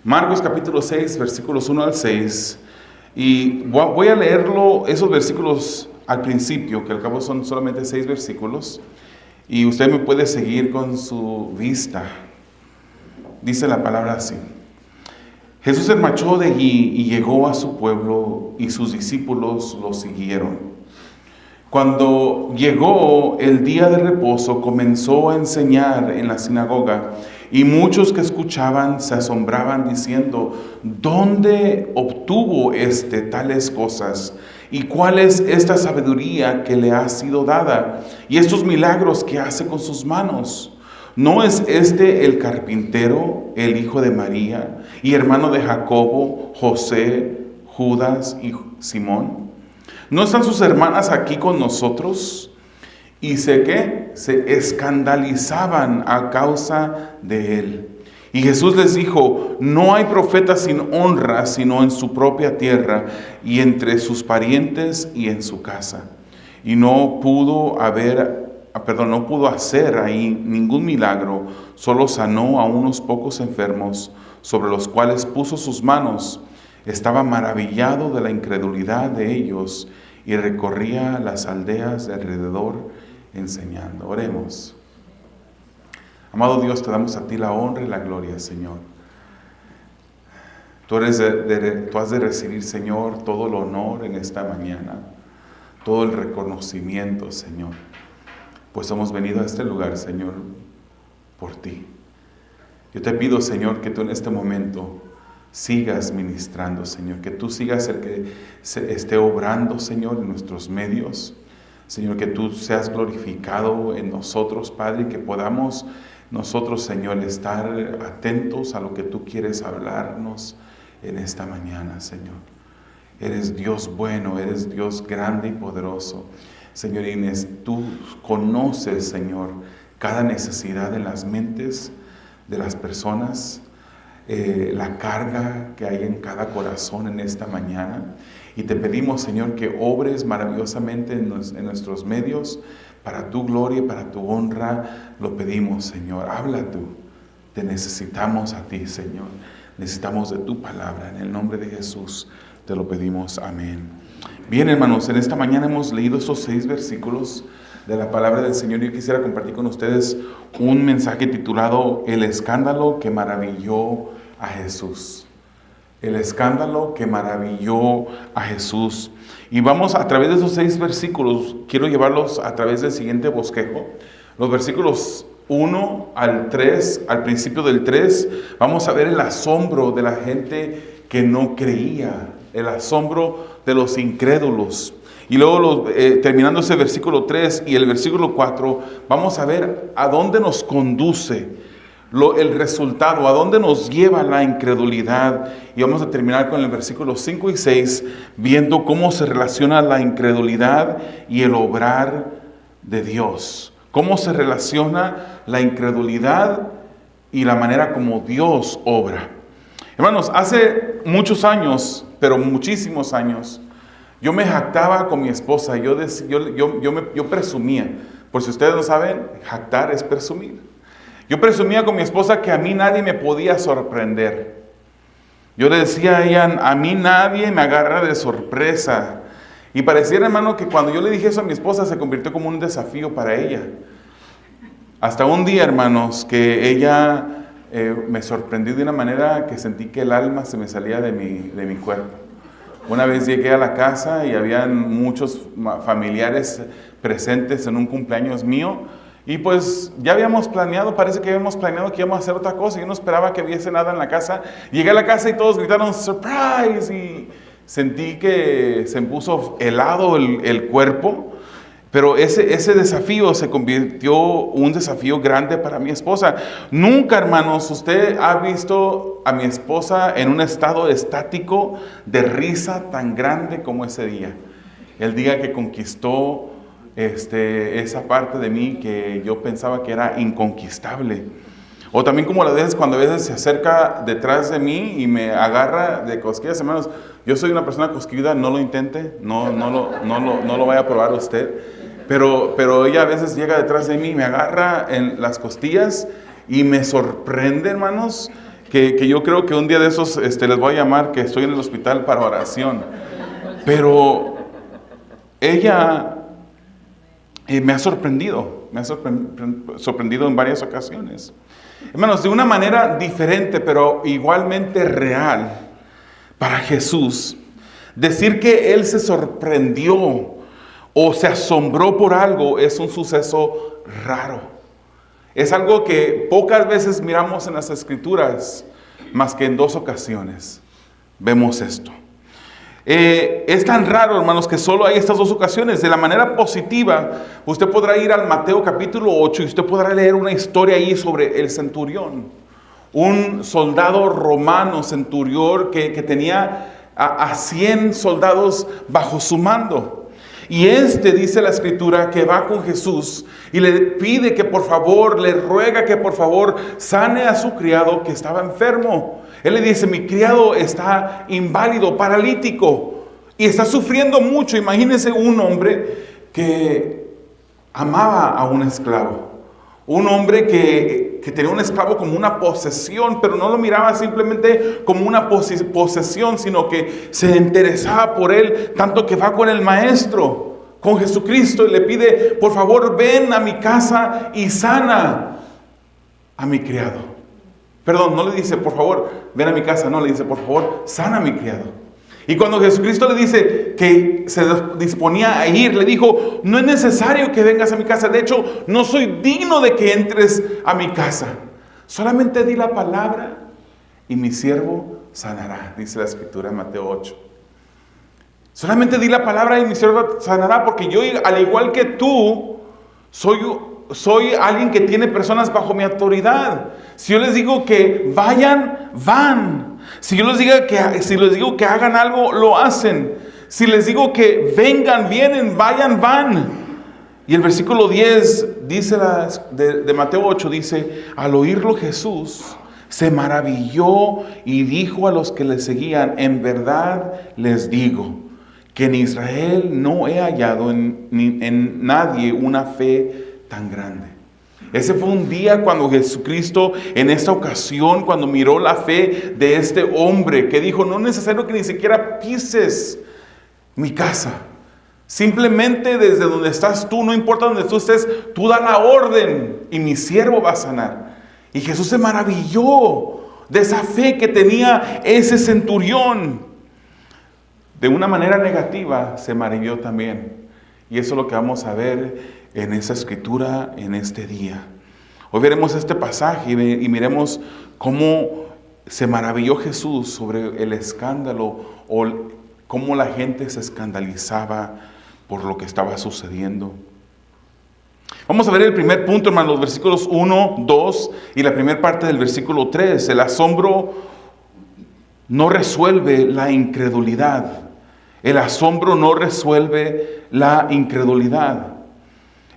Marcos capítulo 6, versículos 1 al 6. Y voy a leerlo, esos versículos al principio, que al cabo son solamente 6 versículos. Y usted me puede seguir con su vista. Dice la palabra así. Jesús se marchó de allí y llegó a su pueblo y sus discípulos lo siguieron. Cuando llegó el día de reposo, comenzó a enseñar en la sinagoga y muchos que escuchaban se asombraban diciendo: ¿dónde obtuvo tales cosas? ¿Y cuál es esta sabiduría que le ha sido dada? Y estos milagros que hace con sus manos. ¿No es este el carpintero, el hijo de María, y hermano de Jacobo, José, Judas y Simón? ¿No están sus hermanas aquí con nosotros? Y se escandalizaban a causa de él. Y Jesús les dijo: no hay profeta sin honra sino en su propia tierra y entre sus parientes y en su casa. Y no pudo hacer ahí ningún milagro, solo sanó a unos pocos enfermos, sobre los cuales puso sus manos. Estaba maravillado de la incredulidad de ellos y recorría las aldeas de alrededor enseñando. Oremos. Amado Dios, te damos a ti la honra y la gloria, Señor. Tú has de recibir, Señor, todo el honor en esta mañana, todo el reconocimiento, Señor, pues hemos venido a este lugar, Señor, por ti. Yo te pido, Señor, que tú en este momento sigas ministrando, Señor, que tú sigas el que esté obrando, Señor, en nuestros medios. Señor, que tú seas glorificado en nosotros, Padre, y que podamos nosotros, Señor, estar atentos a lo que tú quieres hablarnos en esta mañana, Señor. Eres Dios bueno, eres Dios grande y poderoso. Señor Inés, tú conoces, Señor, cada necesidad en las mentes de las personas, la carga que hay en cada corazón en esta mañana. Y te pedimos, Señor, que obres maravillosamente en nuestros medios, para tu gloria y para tu honra. Lo pedimos, Señor. Habla tú. Te necesitamos a ti, Señor. Necesitamos de tu palabra. En el nombre de Jesús te lo pedimos. Amén. Bien, hermanos, en esta mañana hemos leído estos 6 versículos de la palabra del Señor. Yo quisiera compartir con ustedes un mensaje titulado El escándalo que maravilló a Jesús. El escándalo que maravilló a Jesús. Y vamos a través de esos 6 versículos, quiero llevarlos a través del siguiente bosquejo. Los versículos 1 al 3, al principio del 3, vamos a ver el asombro de la gente que no creía, el asombro de los incrédulos. Y luego terminando ese versículo 3 y el versículo 4, vamos a ver a dónde nos conduce el resultado, a dónde nos lleva la incredulidad. Y vamos a terminar con el versículo 5 y 6, viendo cómo se relaciona la incredulidad y el obrar de Dios. Cómo se relaciona la incredulidad y la manera como Dios obra. Hermanos, hace muchos años, pero muchísimos años, yo me jactaba con mi esposa. Yo presumía. Por si ustedes no saben, jactar es presumir. Yo presumía con mi esposa que a mí nadie me podía sorprender. Yo le decía a ella: a mí nadie me agarra de sorpresa. Y pareciera, hermano, que cuando yo le dije eso a mi esposa se convirtió como un desafío para ella. Hasta un día, hermanos, que ella me sorprendió de una manera que sentí que el alma se me salía de mi cuerpo. Una vez llegué a la casa y habían muchos familiares presentes en un cumpleaños mío. Y pues ya habíamos planeado, parece que habíamos planeado que íbamos a hacer otra cosa. Yo no esperaba que hubiese nada en la casa. Llegué a la casa y todos gritaron "surprise", y sentí que se me puso helado el cuerpo. Pero ese desafío se convirtió en un desafío grande para mi esposa. Nunca, hermanos, usted ha visto a mi esposa en un estado estático de risa tan grande como ese día. El día que conquistó esa parte de mí que yo pensaba que era inconquistable. O también como las veces cuando a veces se acerca detrás de mí y me agarra de cosquillas. Hermanos, yo soy una persona cosquilluda, no lo intente, no lo vaya a probar usted. Pero ella a veces llega detrás de mí y me agarra en las costillas y me sorprende, hermanos, que yo creo que un día de esos les voy a llamar, que estoy en el hospital para oración. Pero ella me ha sorprendido en varias ocasiones. Hermanos, de una manera diferente, pero igualmente real, para Jesús, decir que Él se sorprendió o se asombró por algo es un suceso raro. Es algo que pocas veces miramos en las Escrituras, más que en 2 ocasiones vemos esto. Es tan raro, hermanos, que solo hay estas 2 ocasiones. De la manera positiva, usted podrá ir al Mateo capítulo 8 y usted podrá leer una historia ahí sobre el centurión. Un soldado romano centurión que tenía a 100 soldados bajo su mando. Y dice la Escritura, que va con Jesús y le pide que por favor, le ruega que por favor sane a su criado que estaba enfermo. Él le dice, mi criado está inválido, paralítico y está sufriendo mucho. Imagínense un hombre que amaba a un esclavo. Un hombre que tenía un esclavo como una posesión, pero no lo miraba simplemente como una posesión, sino que se interesaba por él, tanto que va con el maestro, con Jesucristo, y le pide, por favor, ven a mi casa y sana a mi criado. Perdón, no le dice, por favor, ven a mi casa, no, le dice, por favor, sana a mi criado. Y cuando Jesucristo le dice que se disponía a ir, le dijo, no es necesario que vengas a mi casa. De hecho, no soy digno de que entres a mi casa. Solamente di la palabra y mi siervo sanará, dice la Escritura en Mateo 8. Solamente di la palabra y mi siervo sanará, porque yo, al igual que tú, soy alguien que tiene personas bajo mi autoridad. Si yo les digo que vayan, van. Si yo les digo que hagan algo, lo hacen. Si les digo que vengan, vienen, vayan, van. Y el versículo 10 dice de Mateo 8, dice, al oírlo Jesús se maravilló y dijo a los que le seguían, en verdad les digo que en Israel no he hallado en nadie una fe tan grande. Ese fue un día cuando Jesucristo, en esta ocasión, cuando miró la fe de este hombre, que dijo, no es necesario que ni siquiera pises mi casa. Simplemente desde donde estás tú, no importa donde tú estés, tú da la orden y mi siervo va a sanar. Y Jesús se maravilló de esa fe que tenía ese centurión. De una manera negativa se maravilló también. Y eso es lo que vamos a ver en esa escritura en este día. Hoy veremos este pasaje y miremos cómo se maravilló Jesús sobre el escándalo o cómo la gente se escandalizaba por lo que estaba sucediendo. Vamos a ver el primer punto, hermanos, los versículos 1, 2 y la primera parte del versículo 3. El asombro no resuelve la incredulidad. El asombro no resuelve la incredulidad.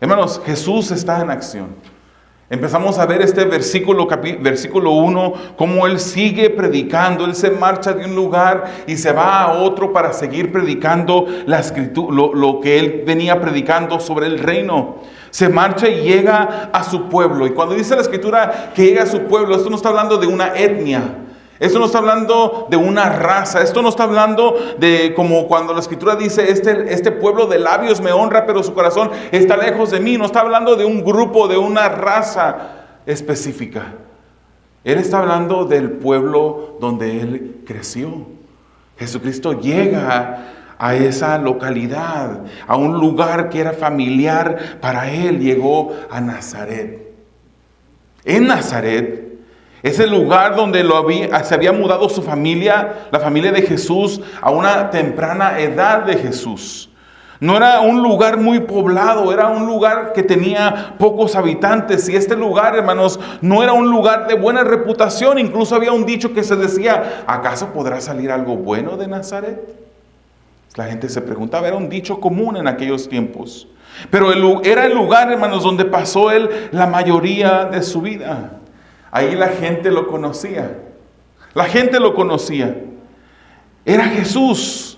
Hermanos, Jesús está en acción. Empezamos a ver este versículo 1, cómo Él sigue predicando. Él se marcha de un lugar y se va a otro para seguir predicando la escritura, lo que Él venía predicando sobre el reino. Se marcha y llega a su pueblo. Y cuando dice la escritura que llega a su pueblo, esto no está hablando de una etnia. Esto no está hablando de una raza. Esto no está hablando de como cuando la escritura dice este pueblo de labios me honra, pero su corazón está lejos de mí. No está hablando de un grupo, de una raza específica. Él está hablando del pueblo donde Él creció. Jesucristo llega a esa localidad, a un lugar que era familiar para Él. Llegó a Nazaret. En Nazaret, ese lugar donde se había mudado su familia, la familia de Jesús, a una temprana edad de Jesús. No era un lugar muy poblado, era un lugar que tenía pocos habitantes. Y este lugar, hermanos, no era un lugar de buena reputación. Incluso había un dicho que se decía, ¿acaso podrá salir algo bueno de Nazaret? La gente se preguntaba, era un dicho común en aquellos tiempos. Pero era el lugar, hermanos, donde pasó él la mayoría de su vida. Ahí la gente lo conocía. La gente lo conocía. Era Jesús.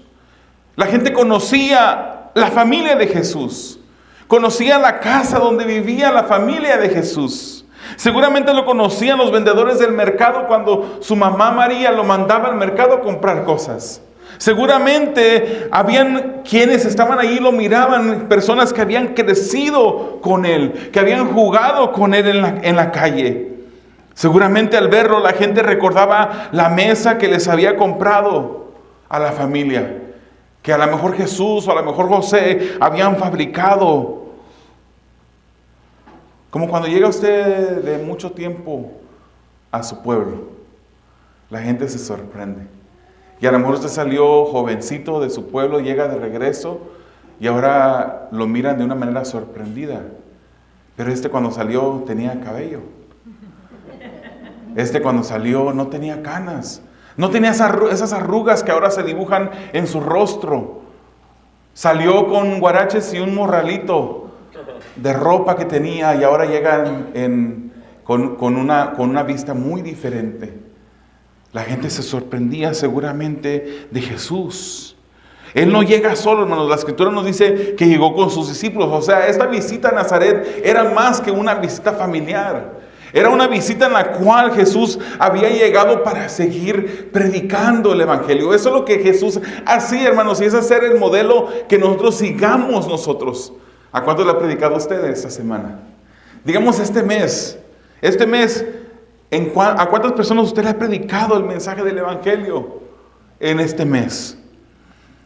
La gente conocía la familia de Jesús. Conocía la casa donde vivía la familia de Jesús. Seguramente lo conocían los vendedores del mercado cuando su mamá María lo mandaba al mercado a comprar cosas. Seguramente habían quienes estaban ahí y lo miraban, personas que habían crecido con él, que habían jugado con él en la calle. Seguramente al verlo la gente recordaba la mesa que les había comprado a la familia, que a lo mejor Jesús o a lo mejor José habían fabricado. Como cuando llega usted de mucho tiempo a su pueblo, la gente se sorprende. Y a lo mejor usted salió jovencito de su pueblo, llega de regreso y ahora lo miran de una manera sorprendida. Pero cuando salió tenía cabello. Cuando salió no tenía canas. No tenía esas arrugas que ahora se dibujan en su rostro. Salió con guaraches y un morralito de ropa que tenía y ahora llega con una vista muy diferente. La gente se sorprendía seguramente de Jesús. Él no llega solo, hermanos. La Escritura nos dice que llegó con sus discípulos. O sea, esta visita a Nazaret era más que una visita familiar. Era una visita en la cual Jesús había llegado para seguir predicando el Evangelio. Eso es lo que Jesús hacía, hermanos. Y ese es ser el modelo que nosotros sigamos nosotros. ¿A cuántos le ha predicado usted esta semana? Digamos este mes. ¿A cuántas personas usted le ha predicado el mensaje del Evangelio en este mes?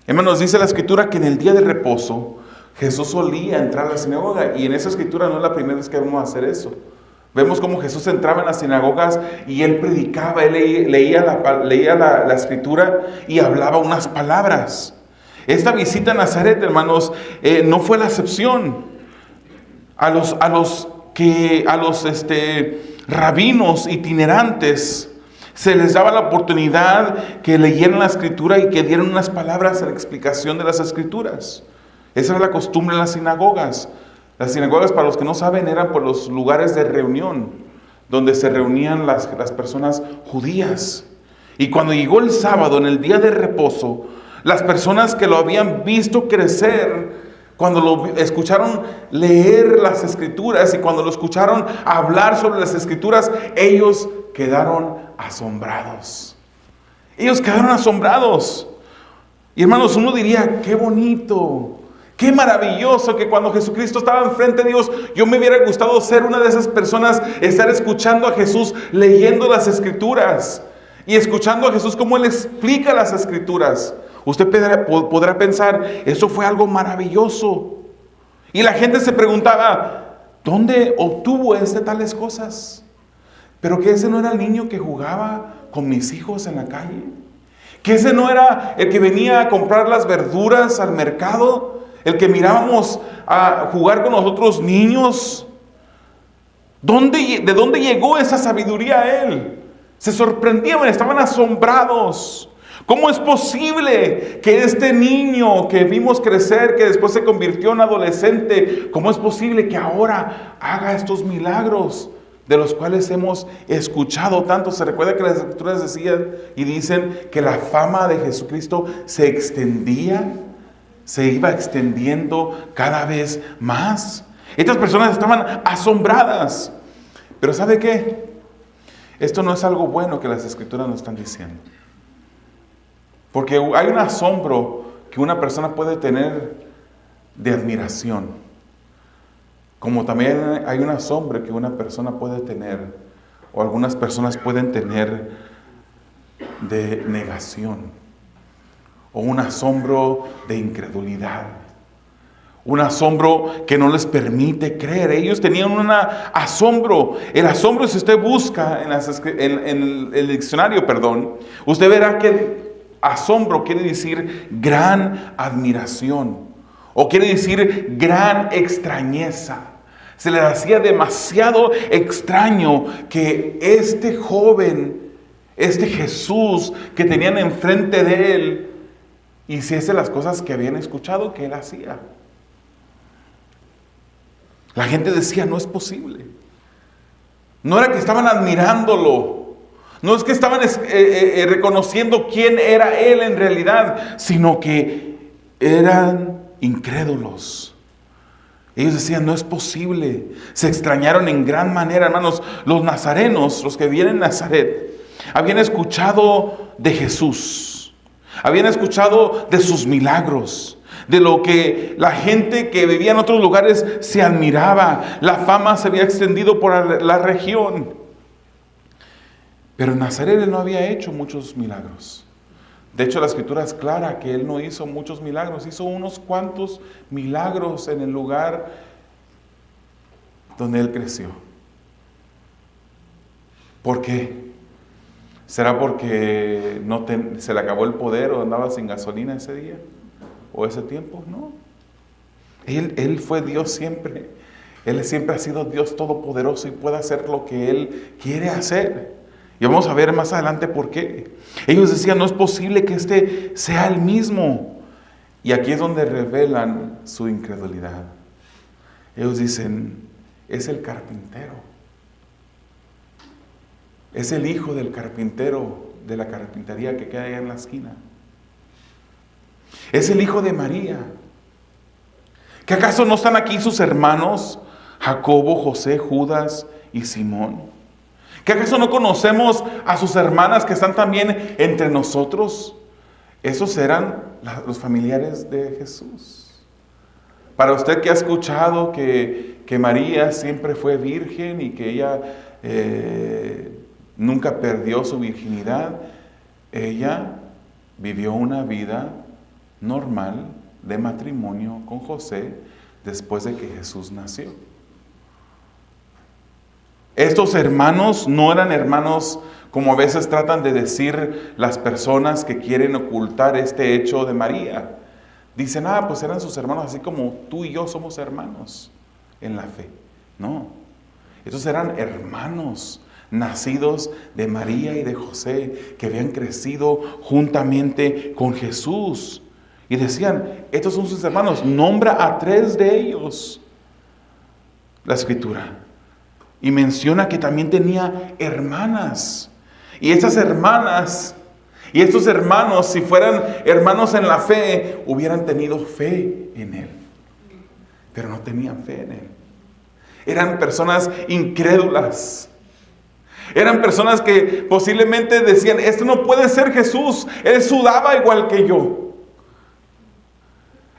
Hermanos, dice la Escritura que en el día de reposo Jesús solía entrar a la sinagoga. Y en esa Escritura no es la primera vez que vamos a hacer eso. Vemos cómo Jesús entraba en las sinagogas y Él predicaba, Él leía la Escritura y hablaba unas palabras. Esta visita a Nazaret, hermanos, no fue la excepción. A los rabinos itinerantes se les daba la oportunidad que leyeran la Escritura y que dieran unas palabras en explicación de las Escrituras. Esa era la costumbre en las sinagogas. Las sinagogas, para los que no saben, eran por los lugares de reunión donde se reunían las personas judías. Y cuando llegó el sábado, en el día de reposo, las personas que lo habían visto crecer, cuando lo escucharon leer las Escrituras y cuando lo escucharon hablar sobre las Escrituras, ellos quedaron asombrados. Ellos quedaron asombrados. Y hermanos, uno diría, qué bonito, qué maravilloso que cuando Jesucristo estaba enfrente de Dios, yo me hubiera gustado ser una de esas personas, estar escuchando a Jesús leyendo las Escrituras y escuchando a Jesús cómo Él explica las Escrituras. Usted podrá pensar, eso fue algo maravilloso. Y la gente se preguntaba, ¿dónde obtuvo tales cosas? Pero que ese no era el niño que jugaba con mis hijos en la calle. Que ese no era el que venía a comprar las verduras al mercado. El que mirábamos a jugar con nosotros niños. ¿De dónde llegó esa sabiduría a él? Se sorprendían, estaban asombrados. ¿Cómo es posible que este niño que vimos crecer, que después se convirtió en adolescente, cómo es posible que ahora haga estos milagros de los cuales hemos escuchado tanto? Se recuerda que las Escrituras decían y dicen que la fama de Jesucristo se extendía, se iba extendiendo cada vez más. Estas personas estaban asombradas. Pero ¿sabe qué? Esto no es algo bueno que las Escrituras nos están diciendo. Porque hay un asombro que una persona puede tener de admiración. Como también hay un asombro que una persona puede tener, o algunas personas pueden tener, de negación. O un asombro de incredulidad. Un asombro que no les permite creer. Ellos tenían un asombro. El asombro, si usted busca en el diccionario, usted verá que asombro quiere decir gran admiración o quiere decir gran extrañeza. Se les hacía demasiado extraño que este joven, este Jesús que tenían enfrente de él, hiciese las cosas que habían escuchado que él hacía. La gente decía, no es posible. No era que estaban admirándolo. No es que estaban reconociendo quién era Él en realidad, sino que eran incrédulos. Ellos decían, no es posible. Se extrañaron en gran manera, hermanos. Los nazarenos, los que vienen de Nazaret, habían escuchado de Jesús. Habían escuchado de sus milagros, de lo que la gente que vivía en otros lugares se admiraba. La fama se había extendido por la región. Pero en Nazaret él no había hecho muchos milagros. De hecho, la Escritura es clara que él no hizo muchos milagros. Hizo unos cuantos milagros en el lugar donde él creció. ¿Por qué? ¿Será porque se le acabó el poder o andaba sin gasolina ese día? ¿O ese tiempo? No. Él fue Dios siempre. Él siempre ha sido Dios todopoderoso y puede hacer lo que Él quiere hacer. Y vamos a ver más adelante por qué. Ellos decían, no es posible que este sea el mismo. Y aquí es donde revelan su incredulidad. Ellos dicen, es el carpintero. Es el hijo del carpintero de la carpintería que queda allá en la esquina. Es el hijo de María. ¿Que acaso no están aquí sus hermanos, Jacobo, José, Judas y Simón? ¿Que acaso no conocemos a sus hermanas que están también entre nosotros? Esos eran los familiares de Jesús. Para usted que ha escuchado que María siempre fue virgen y que ella nunca perdió su virginidad, ella vivió una vida normal de matrimonio con José después de que Jesús nació. Estos hermanos no eran hermanos como a veces tratan de decir las personas que quieren ocultar este hecho de María. Dicen, pues eran sus hermanos, así como tú y yo somos hermanos en la fe. No, estos eran hermanos nacidos de María y de José, que habían crecido juntamente con Jesús. Y decían, estos son sus hermanos, nombra a 3 de ellos la Escritura. Y menciona que también tenía hermanas. Y esas hermanas y estos hermanos, si fueran hermanos en la fe, hubieran tenido fe en él. Pero no tenían fe en él. Eran personas incrédulas. Eran personas que posiblemente decían, esto no puede ser Jesús. Él sudaba igual que yo.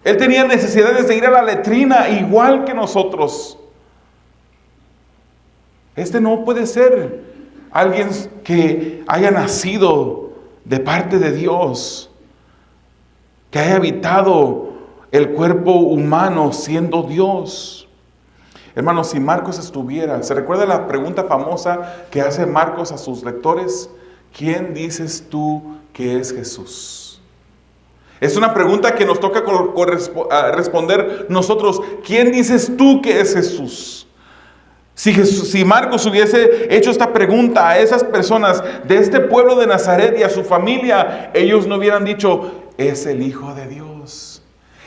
Él tenía necesidades de ir a la letrina igual que nosotros. Este no puede ser alguien que haya nacido de parte de Dios, que haya habitado el cuerpo humano siendo Dios. Hermanos, si Marcos estuviera, ¿se recuerda la pregunta famosa que hace Marcos a sus lectores? ¿Quién dices tú que es Jesús? Es una pregunta que nos toca responder nosotros. ¿Quién dices tú que es Jesús? Si Marcos hubiese hecho esta pregunta a esas personas de este pueblo de Nazaret y a su familia, ellos no hubieran dicho, es el Hijo de Dios.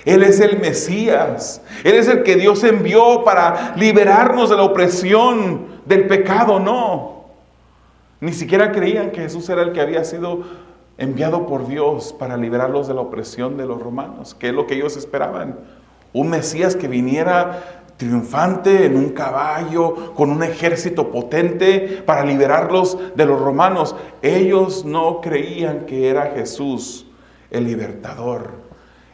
Él es el Mesías. Él es el que Dios envió para liberarnos de la opresión del pecado. No. Ni siquiera creían que Jesús era el que había sido enviado por Dios para liberarlos de la opresión de los romanos, que es lo que ellos esperaban. Un Mesías que viniera triunfante en un caballo, con un ejército potente para liberarlos de los romanos. Ellos no creían que era Jesús el libertador,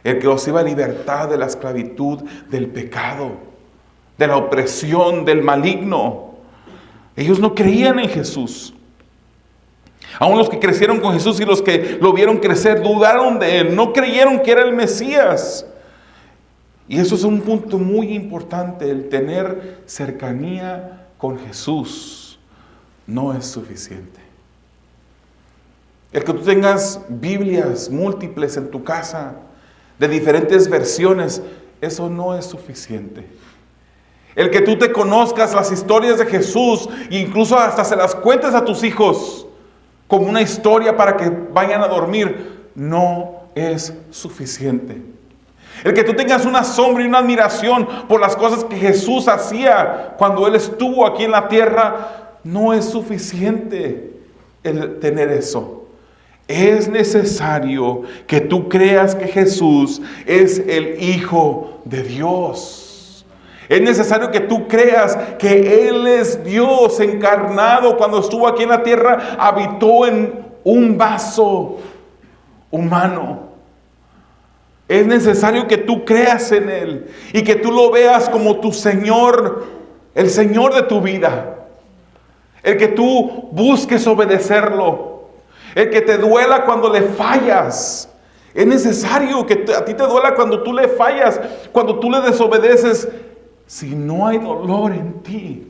el que los iba a libertar de la esclavitud del pecado, de la opresión del maligno. Ellos no creían en Jesús. Aún los que crecieron con Jesús y los que lo vieron crecer dudaron de él, no creyeron que era el Mesías. Y eso es un punto muy importante, el tener cercanía con Jesús no es suficiente. El que tú tengas Biblias múltiples en tu casa, de diferentes versiones, eso no es suficiente. El que tú te conozcas las historias de Jesús e incluso hasta se las cuentes a tus hijos como una historia para que vayan a dormir, no es suficiente. El que tú tengas un asombro y una admiración por las cosas que Jesús hacía cuando Él estuvo aquí en la tierra, no es suficiente el tener eso. Es necesario que tú creas que Jesús es el Hijo de Dios. Es necesario que tú creas que Él es Dios encarnado. Cuando estuvo aquí en la tierra, habitó en un vaso humano. Es necesario que tú creas en Él y que tú lo veas como tu Señor, el Señor de tu vida. El que tú busques obedecerlo. El que te duela cuando le fallas. Es necesario que a ti te duela cuando tú le fallas, cuando tú le desobedeces. Si no hay dolor en ti,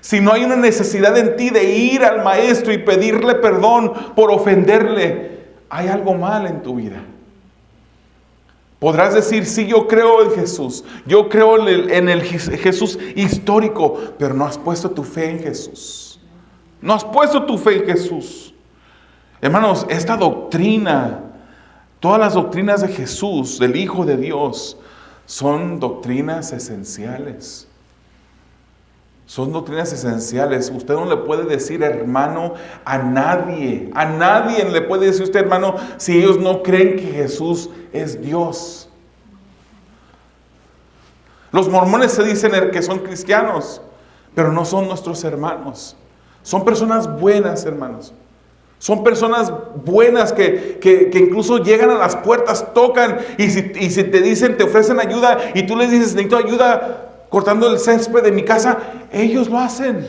si no hay una necesidad en ti de ir al Maestro y pedirle perdón por ofenderle, hay algo mal en tu vida. Podrás decir, sí, yo creo en Jesús, yo creo en el Jesús histórico, pero no has puesto tu fe en Jesús. No has puesto tu fe en Jesús. Hermanos, esta doctrina, todas las doctrinas de Jesús, del Hijo de Dios, son doctrinas esenciales. Son doctrinas esenciales. Usted no le puede decir hermano a nadie. A nadie le puede decir usted hermano si ellos no creen que Jesús es Dios. Los mormones se dicen que son cristianos, pero no son nuestros hermanos. Son personas buenas, hermanos. Son personas buenas que incluso llegan a las puertas, tocan y si te dicen, te ofrecen ayuda y tú les dices, necesito ayuda cortando el césped de mi casa, ellos lo hacen.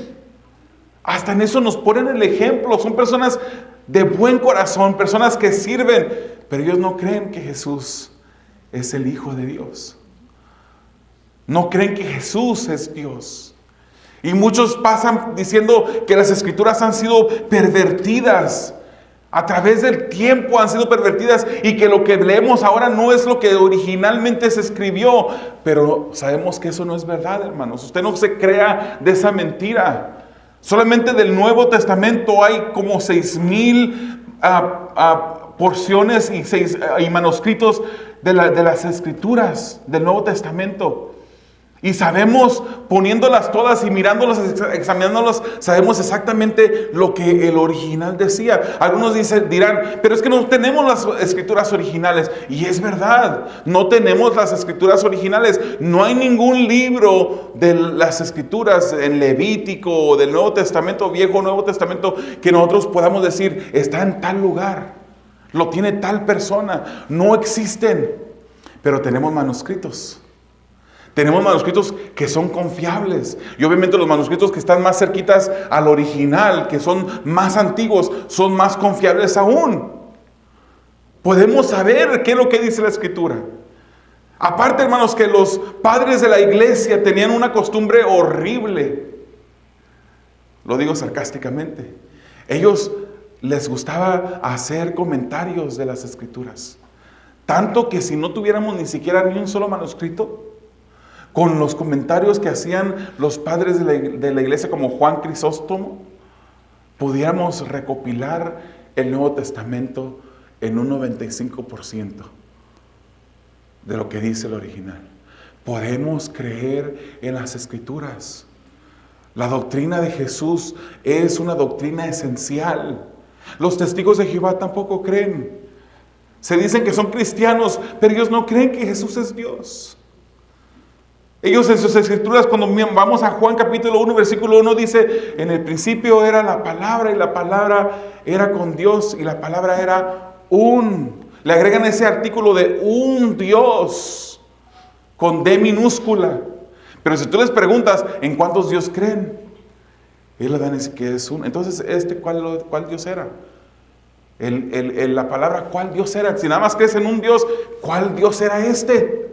Hasta en eso nos ponen el ejemplo. Son personas de buen corazón, personas que sirven, pero ellos no creen que Jesús es el Hijo de Dios. No creen que Jesús es Dios. Y muchos pasan diciendo que las Escrituras han sido pervertidas. A través del tiempo han sido pervertidas y que lo que leemos ahora no es lo que originalmente se escribió. Pero sabemos que eso no es verdad, hermanos. Usted no se crea de esa mentira. Solamente del Nuevo Testamento hay como 6,000 porciones y manuscritos de las Escrituras del Nuevo Testamento. Y sabemos, poniéndolas todas y mirándolas, examinándolas, sabemos exactamente lo que el original decía. Algunos dirán, pero es que no tenemos las escrituras originales. Y es verdad, no tenemos las escrituras originales. No hay ningún libro de las escrituras en Levítico o del Nuevo Testamento, Viejo o Nuevo Testamento, que nosotros podamos decir, está en tal lugar, lo tiene tal persona. No existen, pero tenemos manuscritos. Tenemos manuscritos que son confiables. Y obviamente los manuscritos que están más cerquitas al original, que son más antiguos, son más confiables aún. Podemos saber qué es lo que dice la Escritura. Aparte, hermanos, que los padres de la iglesia tenían una costumbre horrible. Lo digo sarcásticamente. Ellos les gustaba hacer comentarios de las Escrituras. Tanto que si no tuviéramos ni siquiera ni un solo manuscrito, con los comentarios que hacían los padres de la iglesia como Juan Crisóstomo, pudiéramos recopilar el Nuevo Testamento en un 95% de lo que dice el original. Podemos creer en las Escrituras. La doctrina de Jesús es una doctrina esencial. Los testigos de Jehová tampoco creen. Se dicen que son cristianos, pero ellos no creen que Jesús es Dios. Ellos en sus escrituras, cuando vamos a Juan capítulo 1, versículo 1, dice, en el principio era la palabra y la palabra era con Dios y la palabra era le agregan ese artículo de un Dios con D minúscula. Pero si tú les preguntas, ¿en cuántos Dios creen? Ellos le van a decir que es uno. Entonces, ¿cuál Dios era? La palabra, ¿cuál Dios era? Si nada más crees en un Dios, ¿cuál Dios era este?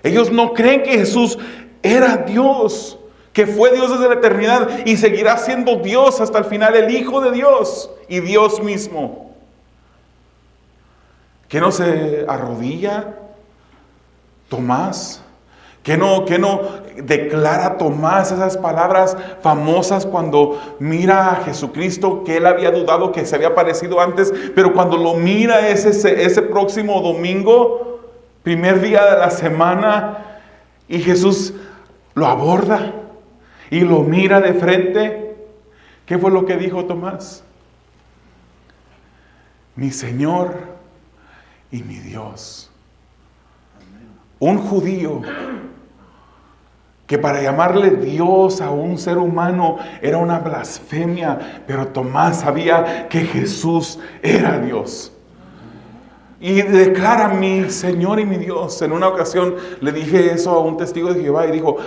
Ellos no creen que Jesús era Dios, que fue Dios desde la eternidad y seguirá siendo Dios hasta el final, el Hijo de Dios y Dios mismo. ¿Que no se arrodilla Tomás? ¿Que no declara Tomás esas palabras famosas cuando mira a Jesucristo, que él había dudado que se había aparecido antes, pero cuando lo mira ese próximo domingo, primer día de la semana, y Jesús lo aborda y lo mira de frente? ¿Qué fue lo que dijo Tomás? Mi Señor y mi Dios. Un judío que para llamarle Dios a un ser humano era una blasfemia, pero Tomás sabía que Jesús era Dios. Y declara mi Señor y mi Dios. En una ocasión le dije eso a un testigo de Jehová y dijo,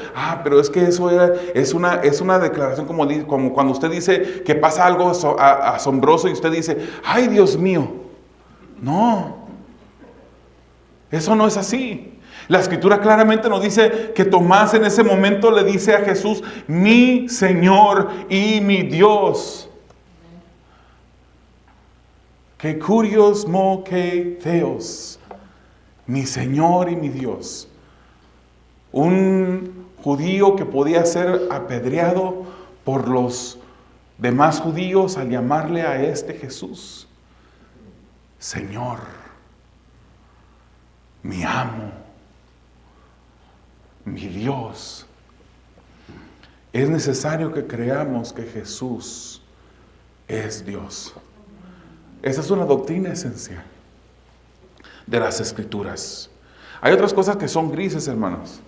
pero es que eso es una declaración como cuando usted dice que pasa algo asombroso y usted dice, ay Dios mío. No, eso no es así. La Escritura claramente nos dice que Tomás en ese momento le dice a Jesús, mi Señor y mi Dios. Que curios mo que theos, mi Señor y mi Dios. Un judío que podía ser apedreado por los demás judíos al llamarle a este Jesús, Señor, mi amo, mi Dios. Es necesario que creamos que Jesús es Dios. Esa es una doctrina esencial de las Escrituras. Hay otras cosas que son grises, hermanos.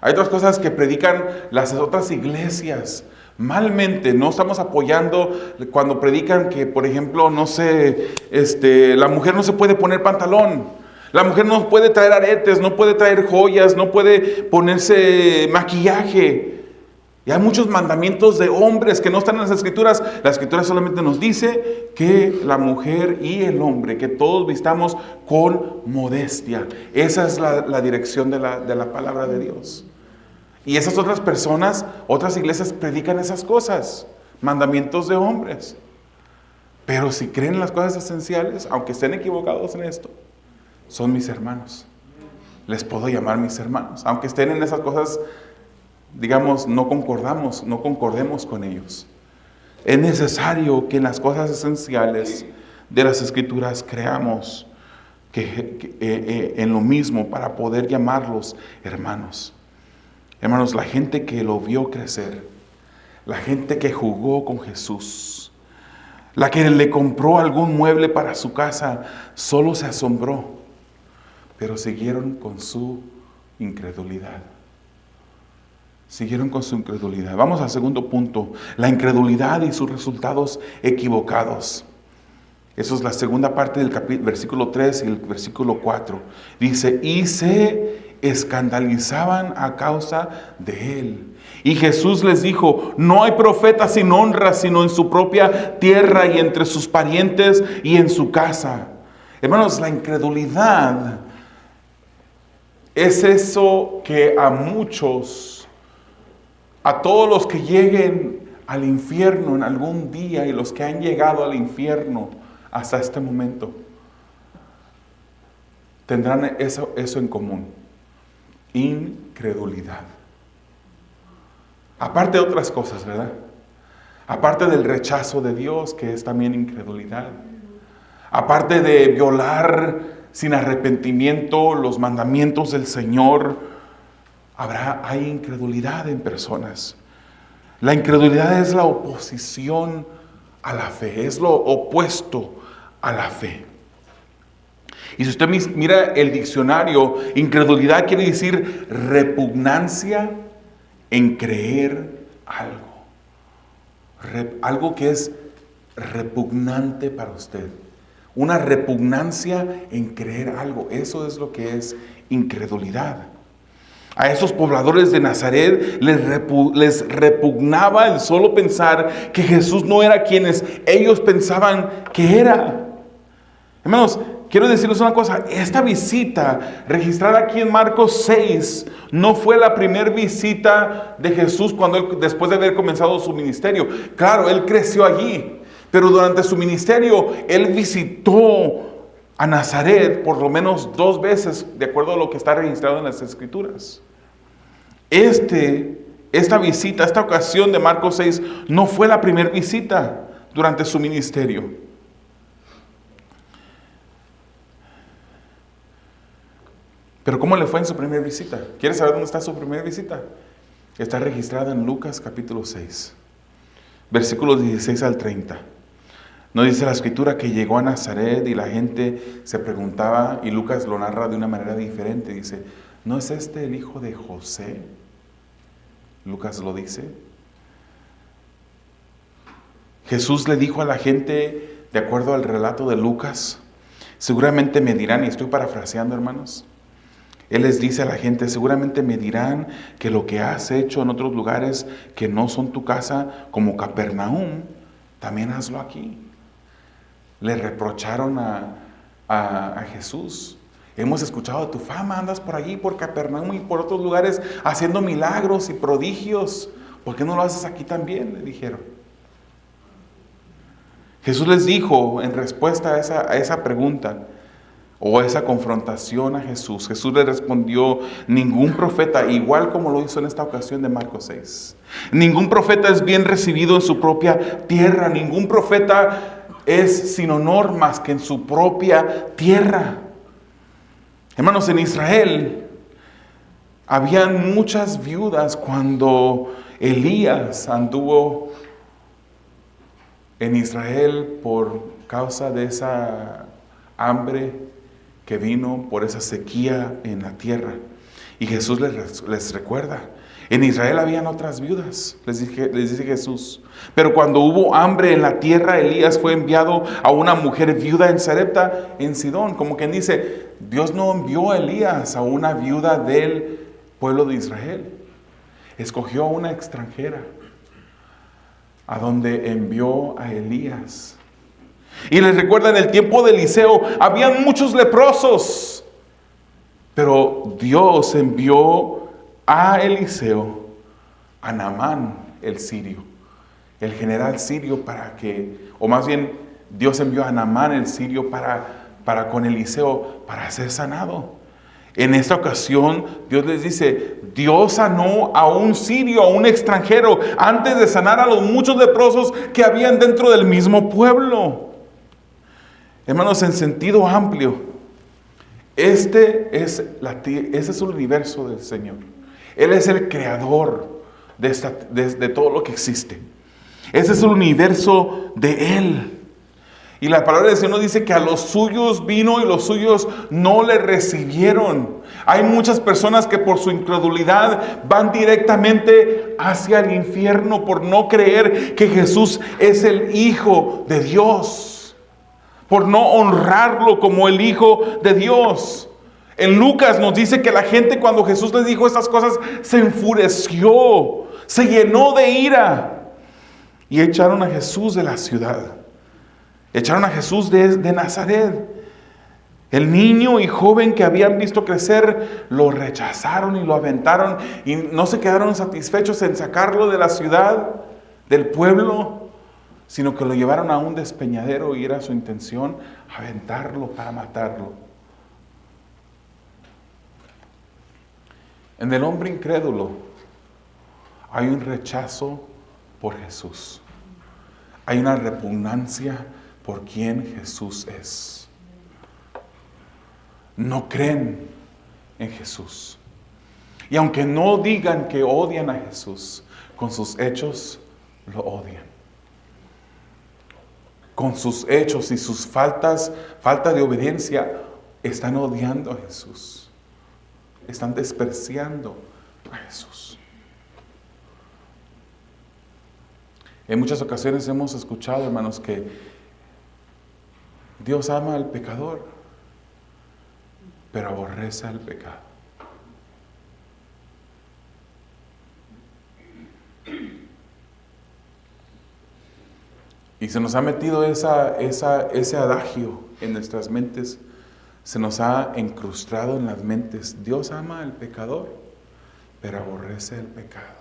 Hay otras cosas que predican las otras iglesias malmente. No estamos apoyando cuando predican que, por ejemplo, no sé, la mujer no se puede poner pantalón. La mujer no puede traer aretes, no puede traer joyas, no puede ponerse maquillaje. Y hay muchos mandamientos de hombres que no están en las Escrituras. La Escritura solamente nos dice que la mujer y el hombre, que todos vistamos con modestia. Esa es la dirección de la palabra de Dios. Y esas otras personas, otras iglesias predican esas cosas, mandamientos de hombres. Pero si creen en las cosas esenciales, aunque estén equivocados en esto, son mis hermanos. Les puedo llamar mis hermanos, aunque estén en esas cosas, digamos, no concordemos con ellos. Es necesario que en las cosas esenciales de las Escrituras creamos en lo mismo para poder llamarlos hermanos. Hermanos, la gente que lo vio crecer, la gente que jugó con Jesús, la que le compró algún mueble para su casa, solo se asombró, pero siguieron con su incredulidad. Siguieron con su incredulidad. Vamos al segundo punto, la incredulidad y sus resultados equivocados. Eso es la segunda parte del versículo 3 y el versículo 4. Dice, y se escandalizaban a causa de él. Y Jesús les dijo, no hay profeta sin honra, sino en su propia tierra y entre sus parientes y en su casa. Hermanos, la incredulidad es eso que a muchos, a todos los que lleguen al infierno en algún día y los que han llegado al infierno hasta este momento, tendrán eso en común: incredulidad. Aparte de otras cosas, ¿verdad? Aparte del rechazo de Dios, que es también incredulidad. Aparte de violar sin arrepentimiento los mandamientos del Señor, hay incredulidad en personas. La incredulidad es la oposición a la fe, es lo opuesto a la fe. Y si usted mira el diccionario, incredulidad quiere decir repugnancia en creer algo. Algo que es repugnante para usted. Una repugnancia en creer algo. Eso es lo que es incredulidad. A esos pobladores de Nazaret les repugnaba el solo pensar que Jesús no era quienes ellos pensaban que era. Hermanos, quiero decirles una cosa: esta visita registrada aquí en Marcos 6 no fue la primera visita de Jesús después de haber comenzado su ministerio. Claro, Él creció allí, pero durante su ministerio Él visitó a Nazaret por lo menos 2 veces, de acuerdo a lo que está registrado en las Escrituras. Esta visita, esta ocasión de Marcos 6 no fue la primera visita durante su ministerio. Pero ¿cómo le fue en su primera visita? ¿Quieres saber dónde está su primera visita? Está registrada en Lucas capítulo 6, versículos 16 al 30. No dice la Escritura que llegó a Nazaret y la gente se preguntaba, y Lucas lo narra de una manera diferente. Dice, ¿no es este el hijo de José? Lucas lo dice. Jesús le dijo a la gente, de acuerdo al relato de Lucas, seguramente me dirán, y estoy parafraseando, hermanos, Él les dice a la gente, seguramente me dirán que lo que has hecho en otros lugares que no son tu casa, como Capernaum, también hazlo aquí. Le reprocharon a Jesús. Hemos escuchado de tu fama, andas por allí, por Capernaum y por otros lugares, haciendo milagros y prodigios. ¿Por qué no lo haces aquí también?, le dijeron. Jesús les dijo en respuesta a esa pregunta, o esa confrontación a Jesús, Jesús le respondió, ningún profeta, igual como lo hizo en esta ocasión de Marcos 6, ningún profeta es bien recibido en su propia tierra, ningún profeta es sin honor más que en su propia tierra. Hermanos, en Israel habían muchas viudas cuando Elías anduvo en Israel por causa de esa hambre que vino, por esa sequía en la tierra. Y Jesús les recuerda, en Israel habían otras viudas, les dice Jesús. Pero cuando hubo hambre en la tierra, Elías fue enviado a una mujer viuda en Sarepta, en Sidón. Como quien dice, Dios no envió a Elías a una viuda del pueblo de Israel. Escogió a una extranjera, a donde envió a Elías. Y les recuerda, en el tiempo de Eliseo habían muchos leprosos, pero Dios envió a Eliseo a Naamán el sirio, el general sirio, o más bien Dios envió a Naamán el sirio para con Eliseo para ser sanado. En esta ocasión Dios les dice, Dios sanó a un sirio, a un extranjero, antes de sanar a los muchos leprosos que habían dentro del mismo pueblo. Hermanos, en sentido amplio, ese es el universo del Señor. Él es el creador de todo lo que existe. Ese es el universo de Él. Y la palabra del Señor nos dice que a los suyos vino y los suyos no le recibieron. Hay muchas personas que por su incredulidad van directamente hacia el infierno por no creer que Jesús es el Hijo de Dios, por no honrarlo como el Hijo de Dios. En Lucas nos dice que la gente, cuando Jesús les dijo estas cosas, se enfureció, se llenó de ira y echaron a Jesús de la ciudad. Echaron a Jesús de Nazaret. El niño y joven que habían visto crecer lo rechazaron y lo aventaron, y no se quedaron satisfechos en sacarlo de la ciudad, del pueblo, sino que lo llevaron a un despeñadero, y era su intención aventarlo para matarlo. En el hombre incrédulo hay un rechazo por Jesús. Hay una repugnancia por quien Jesús es. No creen en Jesús. Y aunque no digan que odian a Jesús, con sus hechos lo odian. Con sus hechos y sus falta de obediencia, están odiando a Jesús. Están despreciando a Jesús. En muchas ocasiones hemos escuchado, hermanos, que Dios ama al pecador, pero aborrece al pecado. Y se nos ha metido ese adagio en nuestras mentes, se nos ha incrustado en las mentes. Dios ama al pecador, pero aborrece el pecado.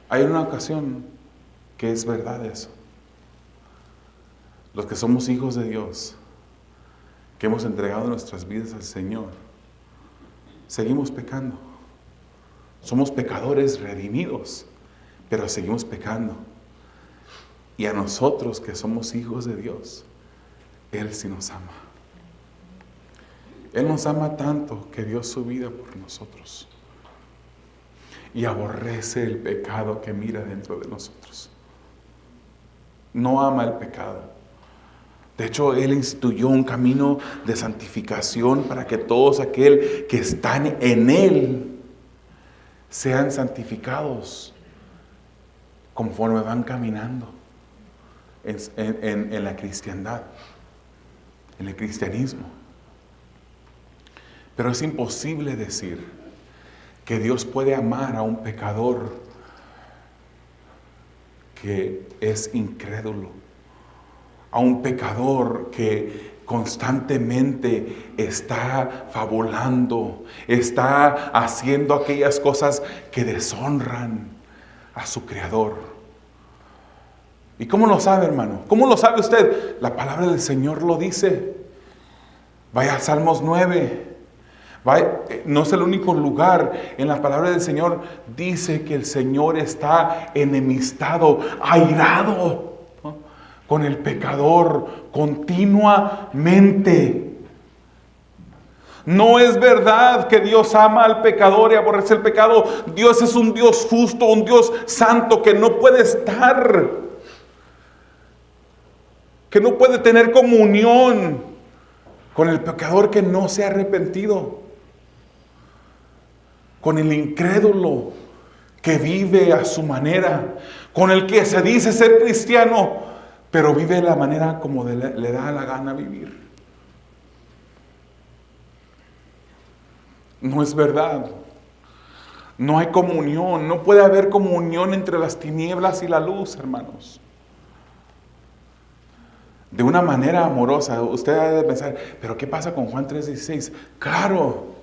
Hay una ocasión que es verdad eso. Los que somos hijos de Dios, que hemos entregado nuestras vidas al Señor, seguimos pecando. Somos pecadores redimidos, pero seguimos pecando. Y a nosotros que somos hijos de Dios, Él sí nos ama. Él nos ama tanto que dio su vida por nosotros. Y aborrece el pecado que mira dentro de nosotros. No ama el pecado. De hecho, Él instituyó un camino de santificación para que todos aquel que están en Él sean santificados conforme van caminando en la cristiandad, en el cristianismo. Pero es imposible decir que Dios puede amar a un pecador que es incrédulo, a un pecador que constantemente está fabulando, está haciendo aquellas cosas que deshonran a su Creador. ¿Y cómo lo sabe, hermano? ¿Cómo lo sabe usted? La palabra del Señor lo dice. Vaya a Salmos 9. No es el único lugar. En la palabra del Señor dice que el Señor está enemistado, airado, ¿no?, con el pecador continuamente. No es verdad que Dios ama al pecador y aborrece el pecado. Dios es un Dios justo, un Dios santo que no puede estar, que no puede tener comunión con el pecador que no se ha arrepentido, con el incrédulo que vive a su manera, con el que se dice ser cristiano, pero vive de la manera como le da la gana vivir. No es verdad. No hay comunión. No puede haber comunión entre las tinieblas y la luz, hermanos. De una manera amorosa. Usted debe pensar, ¿pero qué pasa con Juan 3:16? Claro,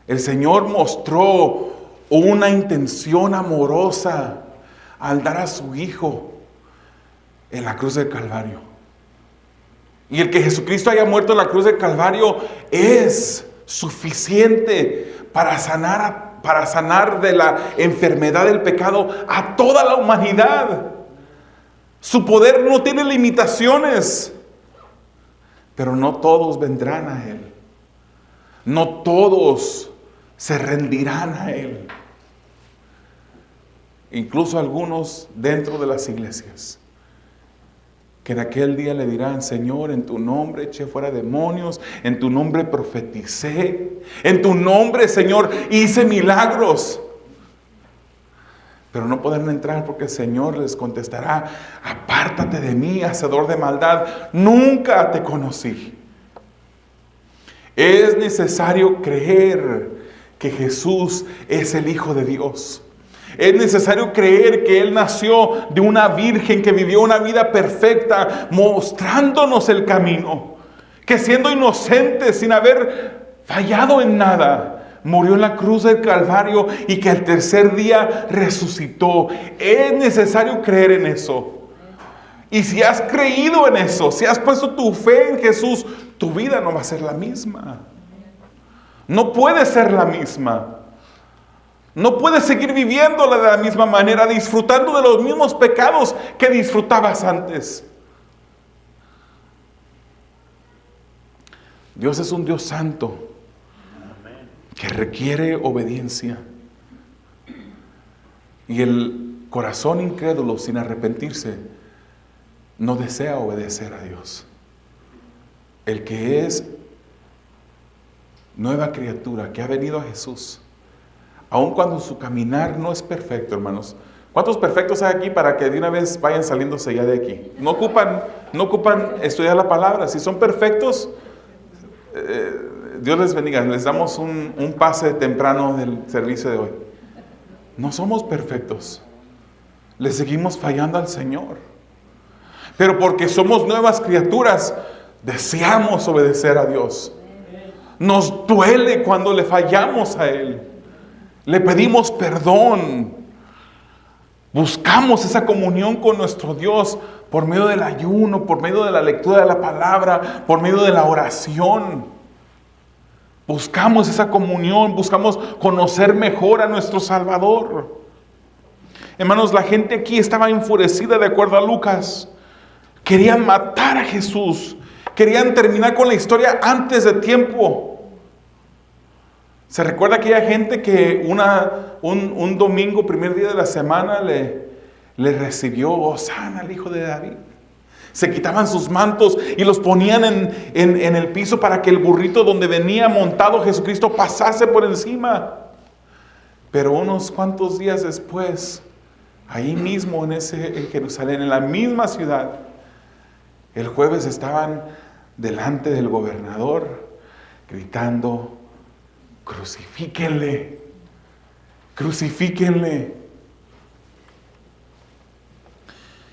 el Señor mostró una intención amorosa al dar a su Hijo en la cruz del Calvario. Y el que Jesucristo haya muerto en la cruz del Calvario es suficiente para sanar de la enfermedad del pecado a toda la humanidad. Su poder no tiene limitaciones, pero no todos vendrán a Él. No todos se rendirán a Él. Incluso algunos dentro de las iglesias, que en aquel día le dirán: Señor, en tu nombre eché fuera demonios, en tu nombre profeticé, en tu nombre, Señor, hice milagros. Pero no podrán entrar porque el Señor les contestará: apártate de mí, hacedor de maldad, nunca te conocí. Es necesario creer que Jesús es el Hijo de Dios. Es necesario creer que Él nació de una virgen que vivió una vida perfecta, mostrándonos el camino. Que siendo inocente, sin haber fallado en nada, murió en la cruz del Calvario y que al tercer día resucitó. Es necesario creer en eso. Y si has creído en eso, si has puesto tu fe en Jesús, tu vida no va a ser la misma. No puede ser la misma. No puedes seguir viviéndola de la misma manera, disfrutando de los mismos pecados que disfrutabas antes. Dios es un Dios santo que requiere obediencia. Y el corazón incrédulo, sin arrepentirse, no desea obedecer a Dios. El que es nueva criatura, que ha venido a Jesús, aun cuando su caminar no es perfecto, hermanos. ¿Cuántos perfectos hay aquí para que de una vez vayan saliéndose ya de aquí? No ocupan estudiar la palabra. Si son perfectos, Dios les bendiga. Les damos un pase temprano del servicio de hoy. No somos perfectos. Le seguimos fallando al Señor. Pero porque somos nuevas criaturas, deseamos obedecer a Dios. Nos duele cuando le fallamos a Él. Le pedimos perdón. Buscamos esa comunión con nuestro Dios por medio del ayuno, por medio de la lectura de la palabra, por medio de la oración. Buscamos esa comunión, buscamos conocer mejor a nuestro Salvador. Hermanos, la gente aquí estaba enfurecida de acuerdo a Lucas. Querían matar a Jesús. Querían terminar con la historia antes de tiempo. ¿Se recuerda aquella gente que un domingo, primer día de la semana, le recibió Hosana al Hijo de David? Se quitaban sus mantos y los ponían en el piso para que el burrito donde venía montado Jesucristo pasase por encima. Pero unos cuantos días después, ahí mismo en Jerusalén, en la misma ciudad, el jueves estaban delante del gobernador gritando: crucifíquenle, crucifíquenle.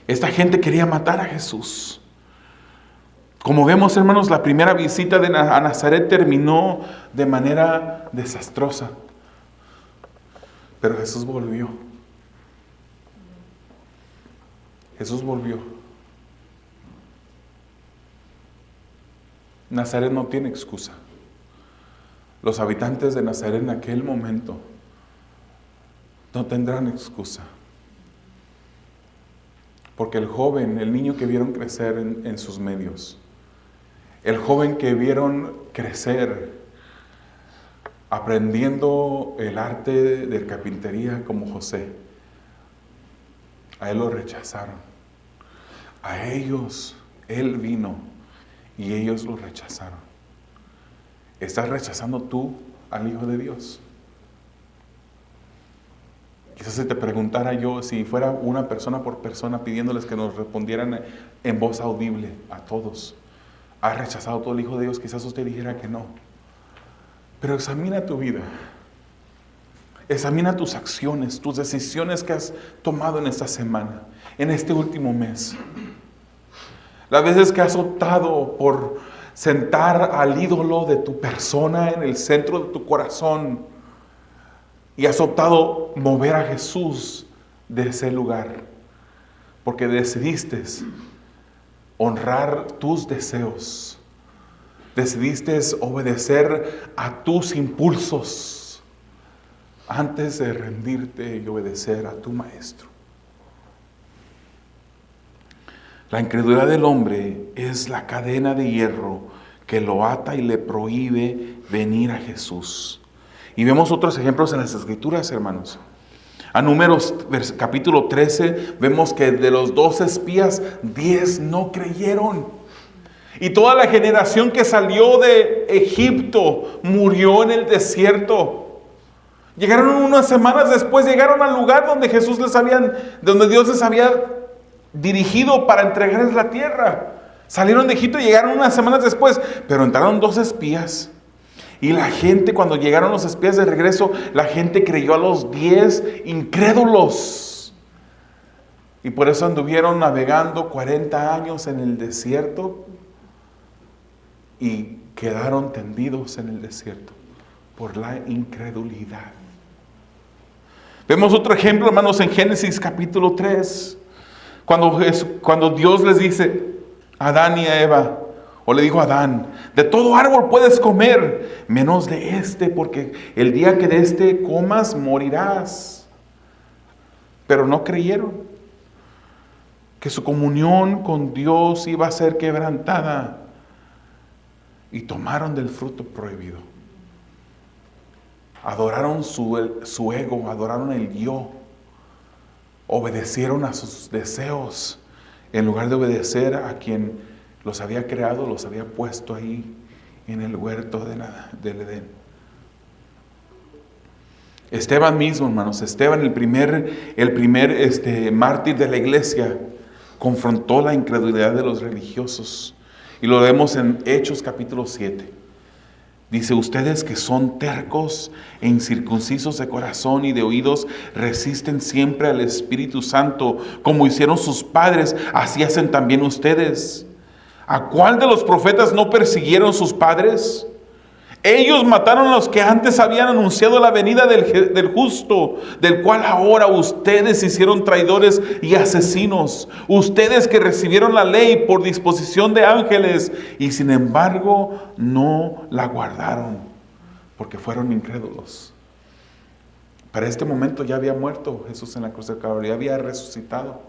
Esta gente quería matar a Jesús. Como vemos, hermanos, la primera visita a Nazaret terminó de manera desastrosa. Pero Jesús volvió. Jesús volvió. Nazaret no tiene excusa. Los habitantes de Nazaret en aquel momento no tendrán excusa. Porque el joven, el niño que vieron crecer en sus medios, el joven que vieron crecer aprendiendo el arte de carpintería como José, a él lo rechazaron. A ellos, él vino y ellos lo rechazaron. ¿Estás rechazando tú al Hijo de Dios? Quizás si te preguntara yo, si fuera una persona por persona pidiéndoles que nos respondieran en voz audible a todos: ¿has rechazado tú al Hijo de Dios? Quizás usted dijera que no. Pero examina tu vida. Examina tus acciones, tus decisiones que has tomado en esta semana, en este último mes. Las veces que has optado por sentar al ídolo de tu persona en el centro de tu corazón y has optado mover a Jesús de ese lugar, porque decidiste honrar tus deseos, decidiste obedecer a tus impulsos antes de rendirte y obedecer a tu maestro. La incredulidad del hombre es la cadena de hierro que lo ata y le prohíbe venir a Jesús. Y vemos otros ejemplos en las Escrituras, hermanos. A Números capítulo 13 vemos que de los 12 espías, 10 no creyeron. Y toda la generación que salió de Egipto murió en el desierto. Llegaron unas semanas después, llegaron al lugar donde donde Dios les había dirigido para entregarles la tierra. Salieron de Egipto y llegaron unas semanas después, pero entraron 2 espías. Y la gente, cuando llegaron los espías de regreso, la gente creyó a los 10 incrédulos. Y por eso anduvieron navegando 40 años en el desierto y quedaron tendidos en el desierto por la incredulidad. Vemos otro ejemplo, hermanos, en Génesis capítulo 3, cuando Dios les dice a Adán y a Eva, o le dijo a Adán: de todo árbol puedes comer, menos de este, porque el día que de este comas morirás. Pero no creyeron que su comunión con Dios iba a ser quebrantada y tomaron del fruto prohibido. Adoraron su ego, adoraron el yo, obedecieron a sus deseos en lugar de obedecer a quien los había creado, los había puesto ahí en el huerto del Edén. Esteban mismo, hermanos, Esteban, el primer mártir de la iglesia, confrontó la incredulidad de los religiosos. Y lo vemos en Hechos capítulo 7. Dice: ustedes que son tercos e incircuncisos de corazón y de oídos, resisten siempre al Espíritu Santo, como hicieron sus padres, así hacen también ustedes. ¿A cuál de los profetas no persiguieron sus padres? Ellos mataron a los que antes habían anunciado la venida del justo, del cual ahora ustedes se hicieron traidores y asesinos. Ustedes que recibieron la ley por disposición de ángeles y sin embargo no la guardaron, porque fueron incrédulos. Para este momento ya había muerto Jesús en la cruz del Calvario, ya había resucitado.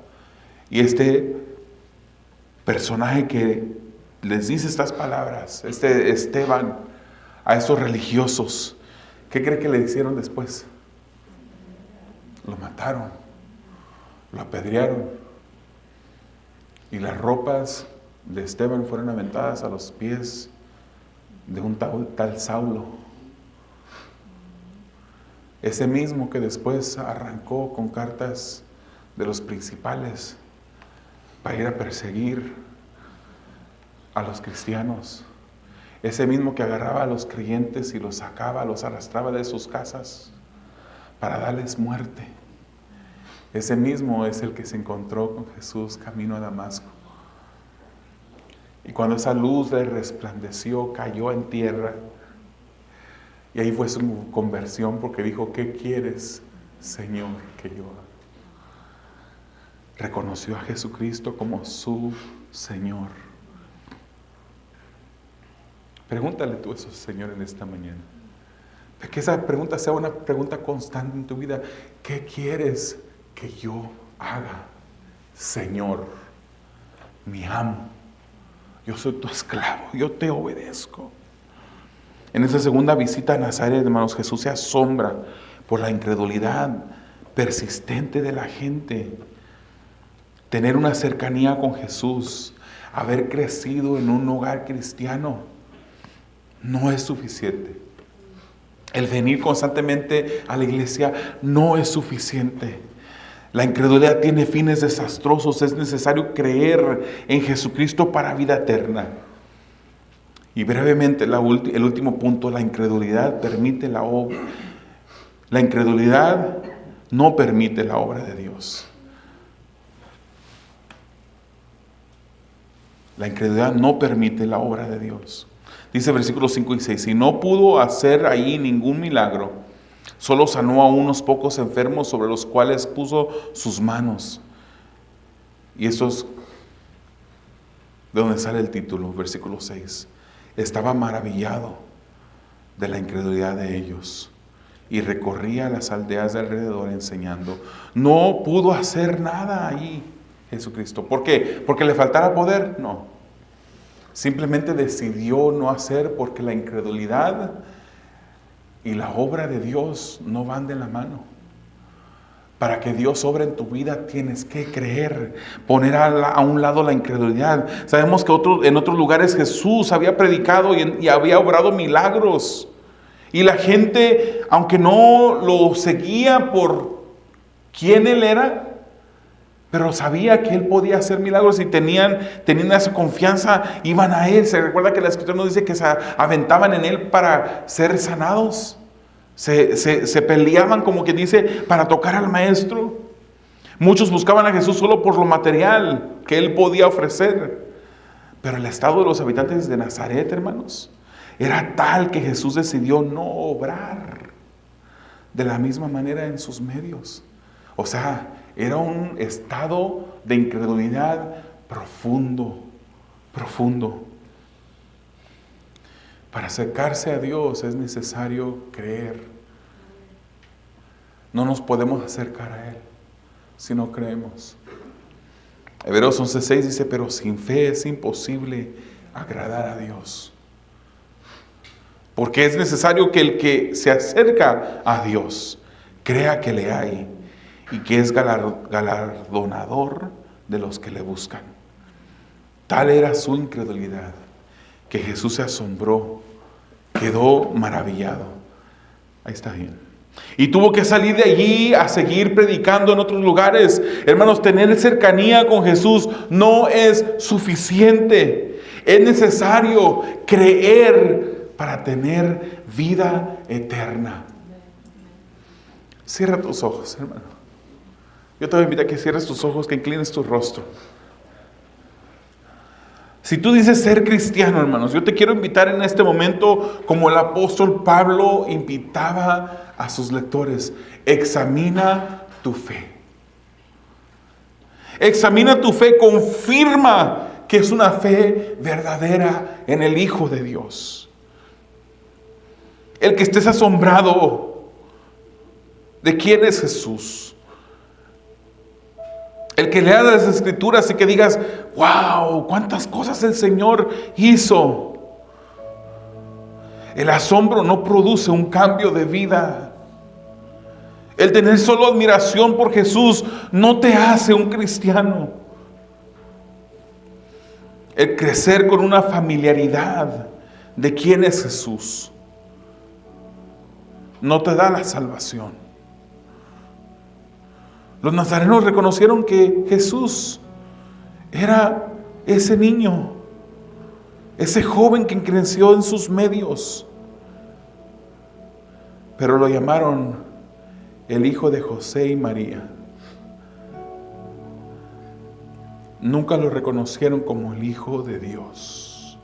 Y este personaje que les dice estas palabras, Esteban, a esos religiosos, ¿qué cree que le hicieron después? Lo mataron, lo apedrearon, y las ropas de Esteban fueron aventadas a los pies de un tal Saulo. Ese mismo que después arrancó con cartas de los principales para ir a perseguir a los cristianos. Ese mismo que agarraba a los creyentes y los sacaba, los arrastraba de sus casas para darles muerte. Ese mismo es el que se encontró con Jesús camino a Damasco. Y cuando esa luz le resplandeció, cayó en tierra. Y ahí fue su conversión, porque dijo: ¿qué quieres, Señor, que yo haga? Reconoció a Jesucristo como su Señor. Pregúntale tú eso, Señor, en esta mañana. Que esa pregunta sea una pregunta constante en tu vida. ¿Qué quieres que yo haga, Señor, mi amo? Yo soy tu esclavo, yo te obedezco. En esa segunda visita a Nazaret, hermanos, Jesús se asombra por la incredulidad persistente de la gente. Tener una cercanía con Jesús, haber crecido en un hogar cristiano, no es suficiente. El venir constantemente a la iglesia no es suficiente. La incredulidad tiene fines desastrosos. Es necesario creer en Jesucristo para vida eterna. Y brevemente, el último punto: la incredulidad permite la obra. La incredulidad no permite la obra de Dios. La incredulidad no permite la obra de Dios. Dice versículos 5 y 6: y no pudo hacer allí ningún milagro, solo sanó a unos pocos enfermos sobre los cuales puso sus manos. Y eso es de donde sale el título, versículo 6. Estaba maravillado de la incredulidad de ellos y recorría las aldeas de alrededor enseñando. No pudo hacer nada allí Jesucristo. ¿Por qué? ¿Porque le faltara poder? No. Simplemente decidió no hacer, porque la incredulidad y la obra de Dios no van de la mano. Para que Dios obre en tu vida tienes que creer, poner a un lado la incredulidad. Sabemos que en otros lugares Jesús había predicado y había obrado milagros. Y la gente, aunque no lo seguía por quién Él era, pero sabía que Él podía hacer milagros y tenían esa confianza, iban a Él. Se recuerda que la Escritura nos dice que se aventaban en Él para ser sanados. Se peleaban, como que dice, para tocar al Maestro. Muchos buscaban a Jesús solo por lo material que Él podía ofrecer. Pero el estado de los habitantes de Nazaret, hermanos, era tal que Jesús decidió no obrar de la misma manera en sus medios. O sea, era un estado de incredulidad profundo, profundo. Para acercarse a Dios es necesario creer. No nos podemos acercar a Él si no creemos. Hebreos 11:6 dice: pero sin fe es imposible agradar a Dios. Porque es necesario que el que se acerca a Dios crea que le hay y que es galardonador de los que le buscan. Tal era su incredulidad que Jesús se asombró, quedó maravillado. Ahí está bien. Y tuvo que salir de allí a seguir predicando en otros lugares. Hermanos, tener cercanía con Jesús no es suficiente. Es necesario creer para tener vida eterna. Cierra tus ojos, hermano. Yo te voy a invitar a que cierres tus ojos, que inclines tu rostro. Si tú dices ser cristiano, hermanos, yo te quiero invitar en este momento, como el apóstol Pablo invitaba a sus lectores: examina tu fe. Examina tu fe, confirma que es una fe verdadera en el Hijo de Dios. El que estés asombrado de quién es Jesús. El que lea las Escrituras y que digas: wow, cuántas cosas el Señor hizo. El asombro no produce un cambio de vida. El tener solo admiración por Jesús no te hace un cristiano. El crecer con una familiaridad de quién es Jesús no te da la salvación. Los nazarenos reconocieron que Jesús era ese niño, ese joven que creció en sus medios, pero lo llamaron el hijo de José y María. Nunca lo reconocieron como el Hijo de Dios.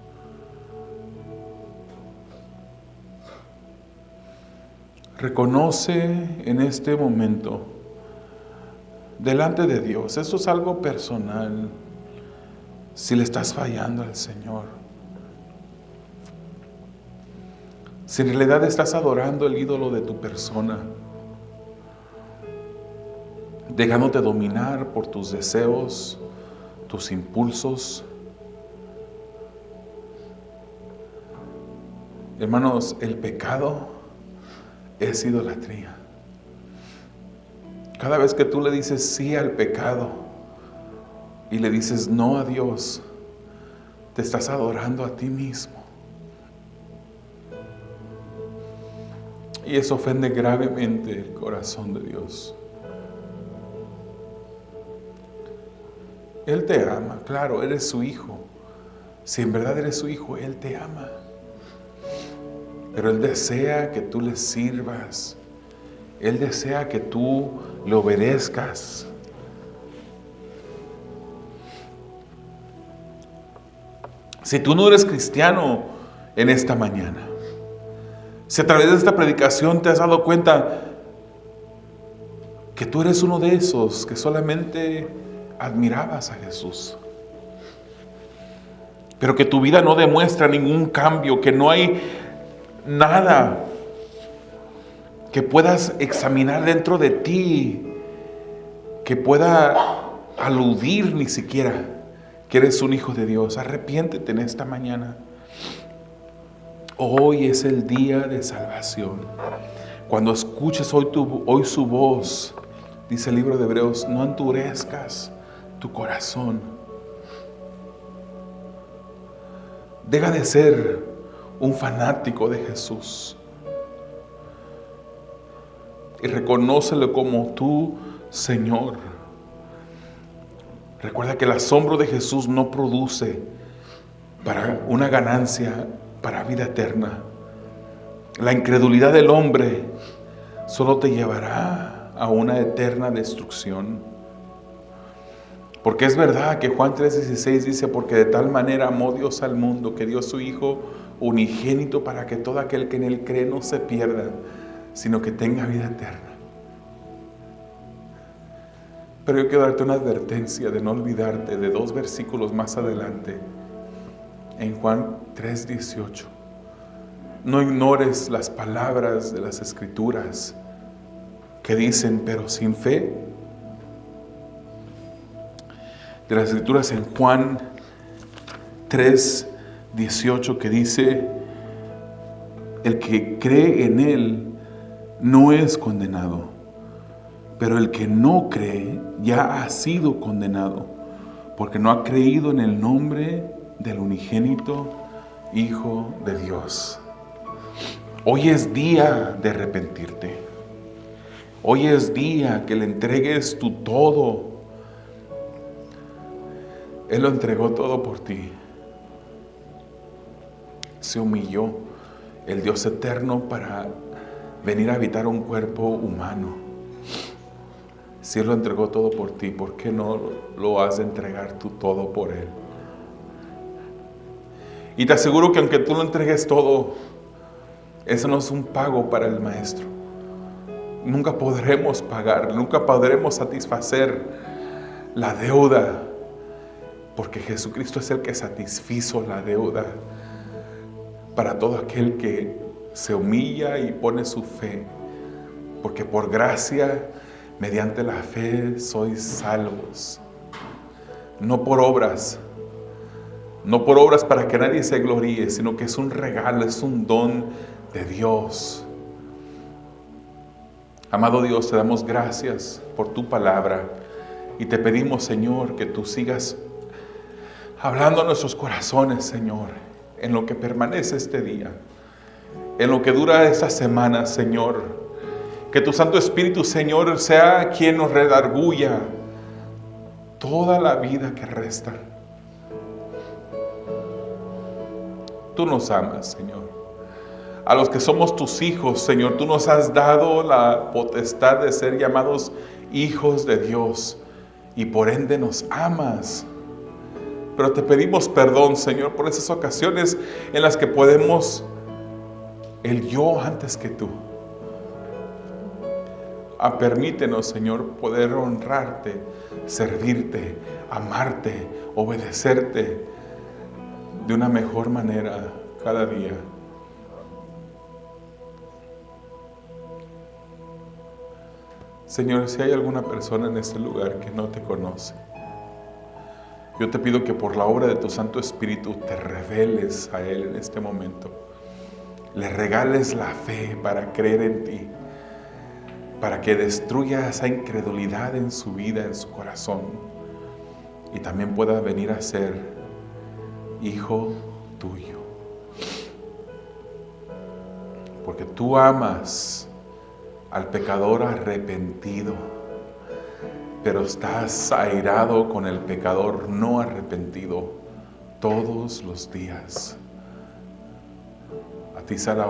Reconoce en este momento delante de Dios, eso es algo personal, si le estás fallando al Señor. Si en realidad estás adorando el ídolo de tu persona, dejándote dominar por tus deseos, tus impulsos. Hermanos, el pecado es idolatría. Cada vez que tú le dices sí al pecado y le dices no a Dios, te estás adorando a ti mismo. Y eso ofende gravemente el corazón de Dios. Él te ama, claro, eres su hijo. Si en verdad eres su hijo, Él te ama. Pero Él desea que tú le sirvas. Él desea que tú le obedezcas. Si tú no eres cristiano en esta mañana, si a través de esta predicación te has dado cuenta que tú eres uno de esos que solamente admirabas a Jesús, pero que tu vida no demuestra ningún cambio, que no hay nada que puedas examinar dentro de ti, que pueda aludir ni siquiera que eres un hijo de Dios, arrepiéntete en esta mañana. Hoy es el día de salvación. Cuando escuches hoy su voz, dice el libro de Hebreos, no endurezcas tu corazón. Deja de ser un fanático de Jesús y reconócelo como tu Señor. Recuerda que el asombro de Jesús no produce para una ganancia, para vida eterna. La incredulidad del hombre solo te llevará a una eterna destrucción. Porque es verdad que Juan 3:16 dice, porque de tal manera amó Dios al mundo, que dio su Hijo unigénito para que todo aquel que en Él cree no se pierda, sino que tenga vida eterna. Pero yo quiero darte una advertencia de no olvidarte de 2 versículos más adelante, en Juan 3:18. No ignores las palabras de las Escrituras que dicen, pero sin fe. De las Escrituras en Juan 3:18 que dice, el que cree en Él no es condenado, pero el que no cree ya ha sido condenado, porque no ha creído en el nombre del unigénito Hijo de Dios. Hoy es día de arrepentirte. Hoy es día que le entregues tu todo. Él lo entregó todo por ti. Se humilló, el Dios eterno, para venir a habitar un cuerpo humano. Si Él lo entregó todo por ti, ¿por qué no lo has de entregar tú todo por Él? Y te aseguro que aunque tú lo entregues todo, eso no es un pago para el Maestro. Nunca podremos pagar, nunca podremos satisfacer la deuda, porque Jesucristo es el que satisfizo la deuda para todo aquel que se humilla y pone su fe, porque por gracia, mediante la fe, sois salvos. No por obras, no por obras para que nadie se gloríe, sino que es un regalo, es un don de Dios. Amado Dios, te damos gracias por tu palabra y te pedimos, Señor, que tú sigas hablando a nuestros corazones, Señor, en lo que permanece este día. en lo que dura esta semana, Señor. Que tu Santo Espíritu, Señor, sea quien nos redarguya toda la vida que resta. Tú nos amas, Señor. A los que somos tus hijos, Señor, tú nos has dado la potestad de ser llamados hijos de Dios y por ende nos amas. Pero te pedimos perdón, Señor, por esas ocasiones en las que podemos el yo antes que tú. Permítenos, Señor, poder honrarte, servirte, amarte, obedecerte de una mejor manera cada día. Señor, si hay alguna persona en este lugar que no te conoce, yo te pido que por la obra de tu Santo Espíritu te reveles a Él en este momento. Le regales la fe para creer en ti, para que destruya esa incredulidad en su vida, en su corazón, y también pueda venir a ser hijo tuyo. Porque tú amas al pecador arrepentido, pero estás airado con el pecador no arrepentido todos los días. A ti sea la